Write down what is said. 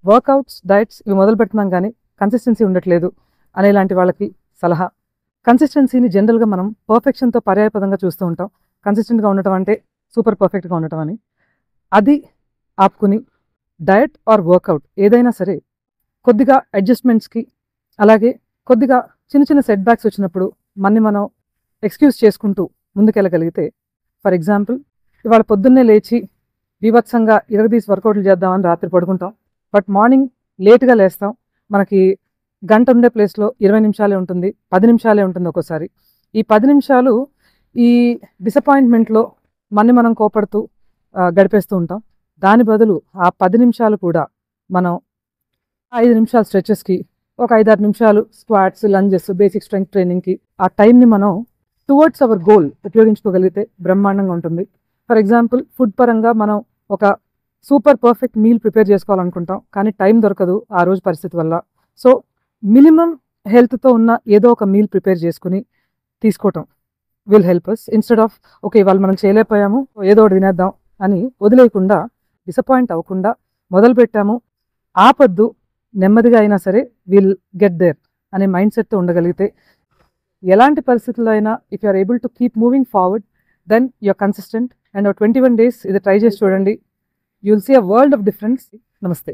Workouts, diets ఇవి మొదలు పెడుతున్నాం కానీ కన్సిస్టెన్సీ ఉండట్లేదు అనేలాంటి వాళ్ళకి సలహా. కన్సిస్టెన్సీని జనరల్గా మనం పర్ఫెక్షన్తో పర్యాయపదంగా చూస్తూ ఉంటాం. కన్సిస్టెంట్గా ఉండటం అంటే సూపర్ పర్ఫెక్ట్గా ఉండటం అని. అది ఆపుకుని డయట్ ఆర్ వర్కౌట్ ఏదైనా సరే కొద్దిగా అడ్జస్ట్మెంట్స్కి, అలాగే కొద్దిగా చిన్న చిన్న సెట్ బ్యాక్స్ వచ్చినప్పుడు మనం ఎక్స్క్యూజ్ చేసుకుంటూ ముందుకెళ్ళగలిగితే, ఫర్ ఎగ్జాంపుల్ ఇవాళ పొద్దున్నే లేచి బీభత్సంగా ఇరగదీసి వర్కౌట్లు చేద్దామని రాత్రి పడుకుంటాం. బట్ మార్నింగ్ లేట్గా లేస్తాం. మనకి గంట ఉండే ప్లేస్లో 20 నిమిషాలే ఉంటుంది, 10 నిమిషాలే ఉంటుంది ఒక్కోసారి. ఈ 10 నిమిషాలు ఈ డిసప్పాయింట్మెంట్లో మనం కోపడుతూ గడిపేస్తూ ఉంటాం. దాని బదులు ఆ 10 నిమిషాలు కూడా మనం 5 నిమిషాలు స్ట్రెచెస్కి, ఒక 5-6 నిమిషాలు స్క్వాట్స్, లంజెస్, బేసిక్ స్ట్రెంగ్త్ ట్రైనింగ్కి ఆ టైంని మనం టువర్డ్స్ అవర్ గోల్ ఉపయోగించుకోగలిగితే బ్రహ్మాండంగా ఉంటుంది. ఫర్ ఎగ్జాంపుల్ ఫుడ్ పరంగా మనం ఒక సూపర్ పర్ఫెక్ట్ మీల్ ప్రిపేర్ చేసుకోవాలనుకుంటాం, కానీ టైం దొరకదు ఆ రోజు పరిస్థితి వల్ల. సో మినిమం హెల్త్తో ఉన్న ఏదో ఒక మీల్ ప్రిపేర్ చేసుకుని తీసుకోవటం will help us. Instead of okay ఇవాళ మనం చేయలేకపోయాము ఏదో ఒకటి తినేద్దాం అని వదిలేయకుండా, డిసప్పాయింట్ అవ్వకుండా మొదలు పెట్టాము ఆపద్దు, నెమ్మదిగా అయినా సరే విల్ గెట్ దేర్ అనే మైండ్ సెట్తో ఉండగలిగితే ఎలాంటి పరిస్థితుల్లో అయినా if you are able to keep moving forward then you are consistent. And 21 days ఇది ట్రై చేసి చూడండి. You will see a world of difference. నమస్తే.